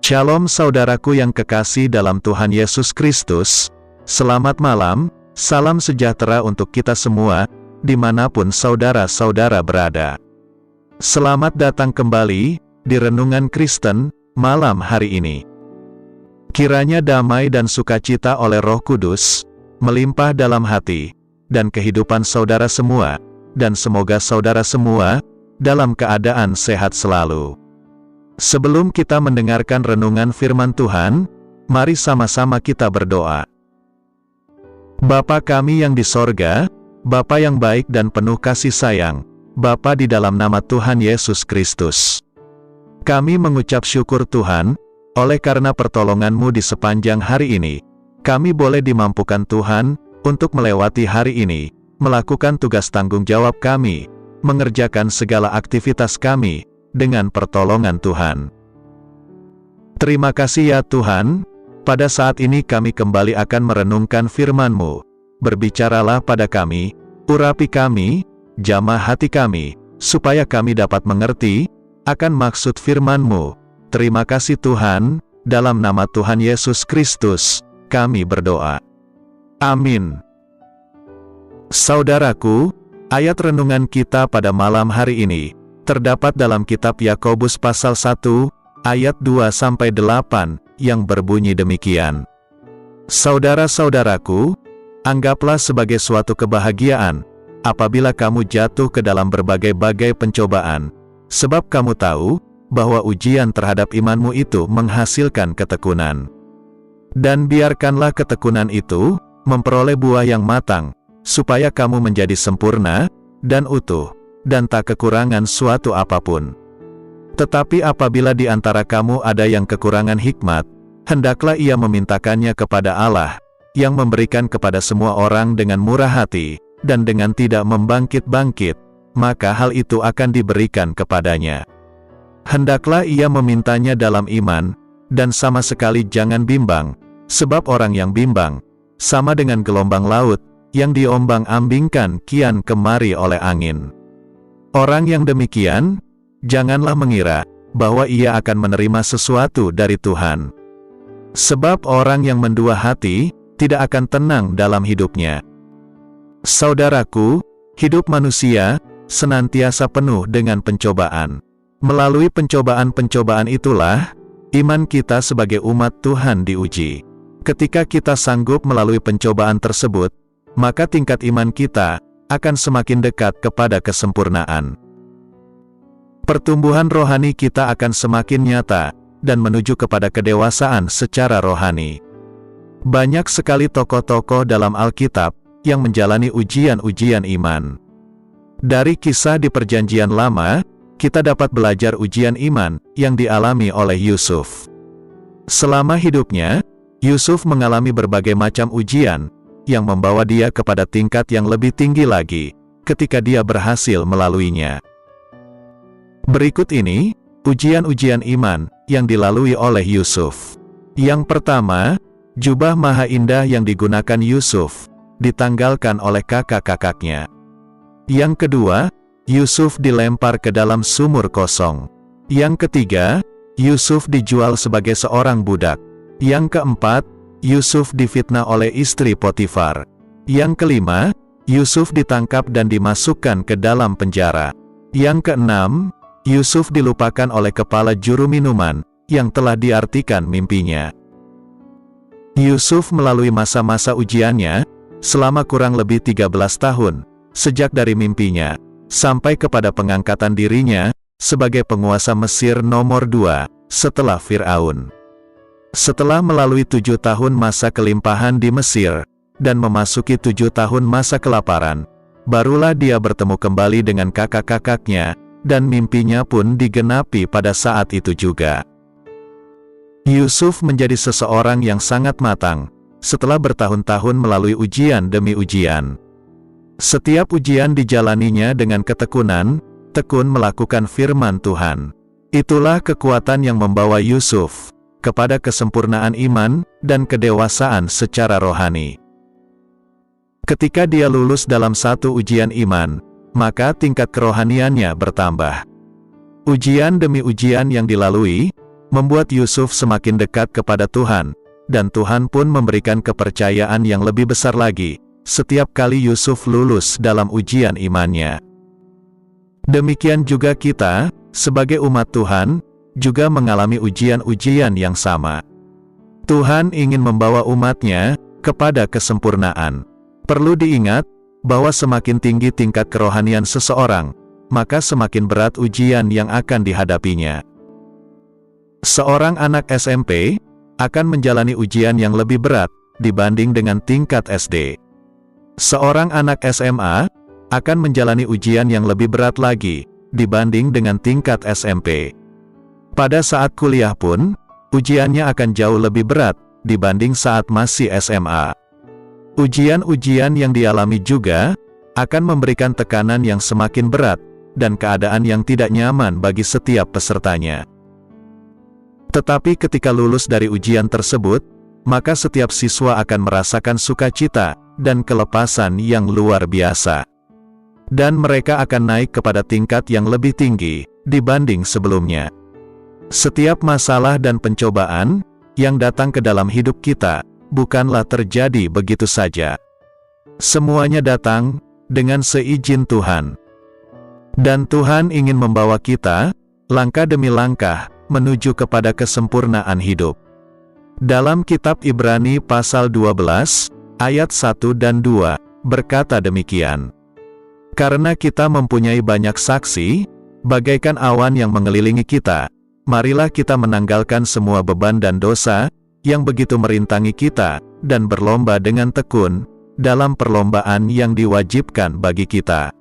Shalom saudaraku yang kekasih dalam Tuhan Yesus Kristus, selamat malam, salam sejahtera untuk kita semua, dimanapun saudara-saudara berada. Selamat datang kembali, di Renungan Kristen, malam hari ini. Kiranya damai dan sukacita oleh Roh Kudus, melimpah dalam hati, dan kehidupan saudara semua, dan semoga saudara semua, dalam keadaan sehat selalu. Sebelum kita mendengarkan renungan firman Tuhan, mari sama-sama kita berdoa. Bapa kami yang di sorga, Bapa yang baik dan penuh kasih sayang, Bapa di dalam nama Tuhan Yesus Kristus. Kami mengucap syukur Tuhan, oleh karena pertolongan-Mu di sepanjang hari ini, kami boleh dimampukan Tuhan, untuk melewati hari ini, melakukan tugas tanggung jawab kami, mengerjakan segala aktivitas kami, dengan pertolongan Tuhan. Terima kasih ya Tuhan, pada saat ini kami kembali akan merenungkan firman-Mu. Berbicaralah pada kami, urapi kami, jamah hati kami, supaya kami dapat mengerti, akan maksud firman-Mu. Terima kasih Tuhan, dalam nama Tuhan Yesus Kristus, kami berdoa. Amin. Saudaraku, ayat renungan kita pada malam hari ini, terdapat dalam kitab Yakobus pasal 1, ayat 2-8, yang berbunyi demikian. Saudara-saudaraku, anggaplah sebagai suatu kebahagiaan, apabila kamu jatuh ke dalam berbagai-bagai pencobaan, sebab kamu tahu, bahwa ujian terhadap imanmu itu menghasilkan ketekunan. Dan biarkanlah ketekunan itu, memperoleh buah yang matang, supaya kamu menjadi sempurna, dan utuh, dan tak kekurangan suatu apapun. Tetapi apabila di antara kamu ada yang kekurangan hikmat, hendaklah ia memintakannya kepada Allah, yang memberikan kepada semua orang dengan murah hati, dan dengan tidak membangkit-bangkit, maka hal itu akan diberikan kepadanya. Hendaklah ia memintanya dalam iman, dan sama sekali jangan bimbang, sebab orang yang bimbang, sama dengan gelombang laut, yang diombang-ambingkan kian kemari oleh angin. Orang yang demikian, janganlah mengira, bahwa ia akan menerima sesuatu dari Tuhan. Sebab orang yang mendua hati, tidak akan tenang dalam hidupnya. Saudaraku, hidup manusia, senantiasa penuh dengan pencobaan. Melalui pencobaan-pencobaan itulah, iman kita sebagai umat Tuhan diuji. Ketika kita sanggup melalui pencobaan tersebut, maka tingkat iman kita, akan semakin dekat kepada kesempurnaan. Pertumbuhan rohani kita akan semakin nyata, dan menuju kepada kedewasaan secara rohani. Banyak sekali tokoh-tokoh dalam Alkitab, yang menjalani ujian-ujian iman. Dari kisah di Perjanjian Lama, kita dapat belajar ujian iman, yang dialami oleh Yusuf. Selama hidupnya, Yusuf mengalami berbagai macam ujian, yang membawa dia kepada tingkat yang lebih tinggi lagi, ketika dia berhasil melaluinya. Berikut ini, ujian-ujian iman, yang dilalui oleh Yusuf. Yang pertama, jubah maha indah yang digunakan Yusuf, ditanggalkan oleh kakak-kakaknya. Yang kedua, Yusuf dilempar ke dalam sumur kosong. Yang ketiga, Yusuf dijual sebagai seorang budak. Yang keempat, Yusuf difitnah oleh istri Potifar. Yang kelima, Yusuf ditangkap dan dimasukkan ke dalam penjara. Yang keenam, Yusuf dilupakan oleh kepala juru minuman, yang telah diartikan mimpinya. Yusuf melalui masa-masa ujiannya, selama kurang lebih 13 tahun, sejak dari mimpinya, sampai kepada pengangkatan dirinya, sebagai penguasa Mesir nomor 2, setelah Fir'aun. Setelah melalui 7 tahun masa kelimpahan di Mesir, dan memasuki 7 tahun masa kelaparan, barulah dia bertemu kembali dengan kakak-kakaknya, dan mimpinya pun digenapi pada saat itu juga. Yusuf menjadi seseorang yang sangat matang, setelah bertahun-tahun melalui ujian demi ujian. Setiap ujian dijalaninya dengan ketekunan, tekun melakukan firman Tuhan. Itulah kekuatan yang membawa Yusuf kepada kesempurnaan iman, dan kedewasaan secara rohani. Ketika dia lulus dalam satu ujian iman, maka tingkat kerohaniannya bertambah. Ujian demi ujian yang dilalui, membuat Yusuf semakin dekat kepada Tuhan, dan Tuhan pun memberikan kepercayaan yang lebih besar lagi, setiap kali Yusuf lulus dalam ujian imannya. Demikian juga kita, sebagai umat Tuhan, juga mengalami ujian-ujian yang sama. Tuhan ingin membawa umatnya kepada kesempurnaan. Perlu diingat, bahwa semakin tinggi tingkat kerohanian seseorang, maka semakin berat ujian yang akan dihadapinya. Seorang anak SMP akan menjalani ujian yang lebih berat dibanding dengan tingkat SD. Seorang anak SMA akan menjalani ujian yang lebih berat lagi dibanding dengan tingkat SMP. Pada saat kuliah pun, ujiannya akan jauh lebih berat dibanding saat masih SMA. Ujian-ujian yang dialami juga akan memberikan tekanan yang semakin berat dan keadaan yang tidak nyaman bagi setiap pesertanya. Tetapi ketika lulus dari ujian tersebut, maka setiap siswa akan merasakan sukacita dan kelepasan yang luar biasa. Dan mereka akan naik kepada tingkat yang lebih tinggi dibanding sebelumnya. Setiap masalah dan pencobaan yang datang ke dalam hidup kita bukanlah terjadi begitu saja. Semuanya datang dengan seizin Tuhan. Dan Tuhan ingin membawa kita, langkah demi langkah, menuju kepada kesempurnaan hidup. Dalam kitab Ibrani pasal 12, ayat 1 dan 2, berkata demikian. Karena kita mempunyai banyak saksi, bagaikan awan yang mengelilingi kita, marilah kita menanggalkan semua beban dan dosa yang begitu merintangi kita, dan berlomba dengan tekun dalam perlombaan yang diwajibkan bagi kita.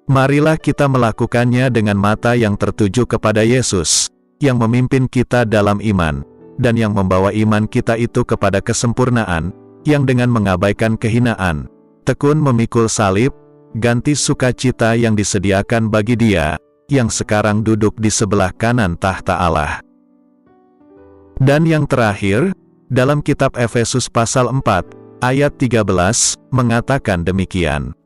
Marilah kita melakukannya dengan mata yang tertuju kepada Yesus, yang memimpin kita dalam iman, dan yang membawa iman kita itu kepada kesempurnaan, yang dengan mengabaikan kehinaan, tekun memikul salib, ganti sukacita yang disediakan bagi Dia, yang sekarang duduk di sebelah kanan tahta Allah. Dan yang terakhir, dalam kitab Efesus pasal 4, ayat 13, mengatakan demikian.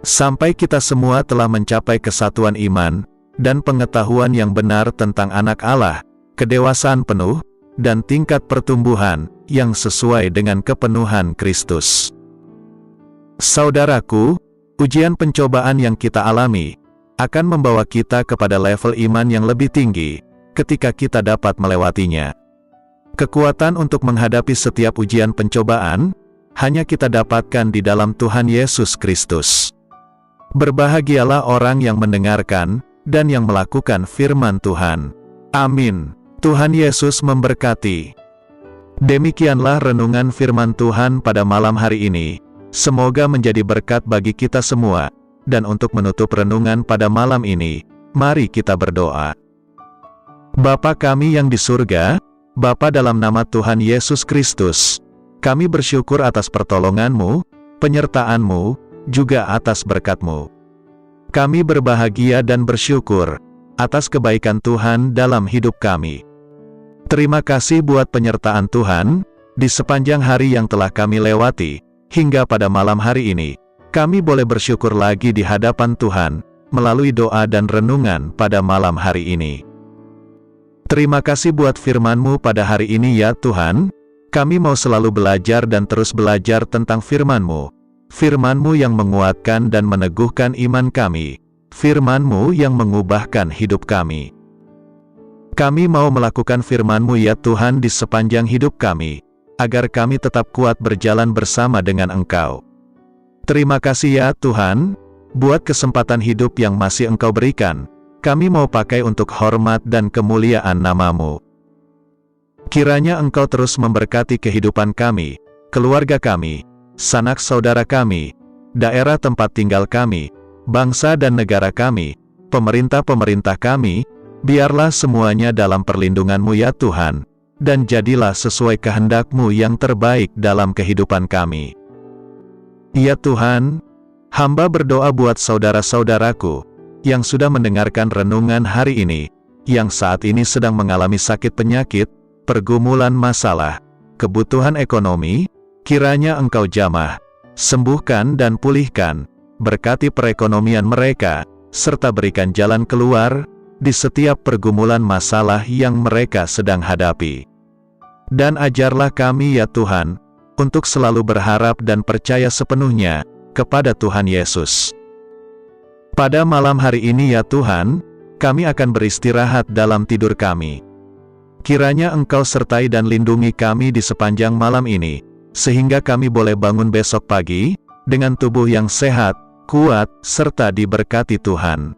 Sampai kita semua telah mencapai kesatuan iman, dan pengetahuan yang benar tentang anak Allah, kedewasaan penuh, dan tingkat pertumbuhan, yang sesuai dengan kepenuhan Kristus. Saudaraku, ujian pencobaan yang kita alami, akan membawa kita kepada level iman yang lebih tinggi, ketika kita dapat melewatinya. Kekuatan untuk menghadapi setiap ujian pencobaan, hanya kita dapatkan di dalam Tuhan Yesus Kristus. Berbahagialah orang yang mendengarkan, dan yang melakukan firman Tuhan. Amin. Tuhan Yesus memberkati. Demikianlah renungan firman Tuhan pada malam hari ini. Semoga menjadi berkat bagi kita semua. Dan untuk menutup renungan pada malam ini, mari kita berdoa. Bapa kami yang di surga, Bapa dalam nama Tuhan Yesus Kristus, kami bersyukur atas pertolongan-Mu, penyertaan-Mu, juga atas berkat-Mu. Kami berbahagia dan bersyukur atas kebaikan Tuhan dalam hidup kami. Terima kasih buat penyertaan Tuhan di sepanjang hari yang telah kami lewati, hingga pada malam hari ini. Kami boleh bersyukur lagi di hadapan Tuhan, melalui doa dan renungan pada malam hari ini. Terima kasih buat firman-Mu pada hari ini ya Tuhan. Kami mau selalu belajar dan terus belajar tentang firman-Mu. Firman-Mu yang menguatkan dan meneguhkan iman kami. Firman-Mu yang mengubahkan hidup kami. Kami mau melakukan firman-Mu ya Tuhan di sepanjang hidup kami, agar kami tetap kuat berjalan bersama dengan Engkau. Terima kasih ya Tuhan, buat kesempatan hidup yang masih Engkau berikan. Kami mau pakai untuk hormat dan kemuliaan nama-Mu. Kiranya Engkau terus memberkati kehidupan kami, keluarga kami, sanak saudara kami, daerah tempat tinggal kami, bangsa dan negara kami, pemerintah-pemerintah kami, biarlah semuanya dalam perlindungan-Mu ya Tuhan, dan jadilah sesuai kehendak-Mu yang terbaik dalam kehidupan kami. Ya Tuhan, hamba berdoa buat saudara-saudaraku, yang sudah mendengarkan renungan hari ini, yang saat ini sedang mengalami sakit penyakit, pergumulan masalah, kebutuhan ekonomi, kiranya Engkau jamah, sembuhkan dan pulihkan, berkati perekonomian mereka, serta berikan jalan keluar, di setiap pergumulan masalah yang mereka sedang hadapi. Dan ajarlah kami ya Tuhan, untuk selalu berharap dan percaya sepenuhnya kepada Tuhan Yesus. Pada malam hari ini ya Tuhan, kami akan beristirahat dalam tidur kami. Kiranya Engkau sertai dan lindungi kami di sepanjang malam ini, sehingga kami boleh bangun besok pagi, dengan tubuh yang sehat, kuat, serta diberkati Tuhan.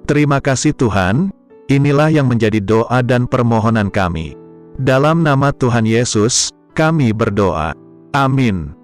Terima kasih Tuhan, inilah yang menjadi doa dan permohonan kami. Dalam nama Tuhan Yesus, kami berdoa. Amin.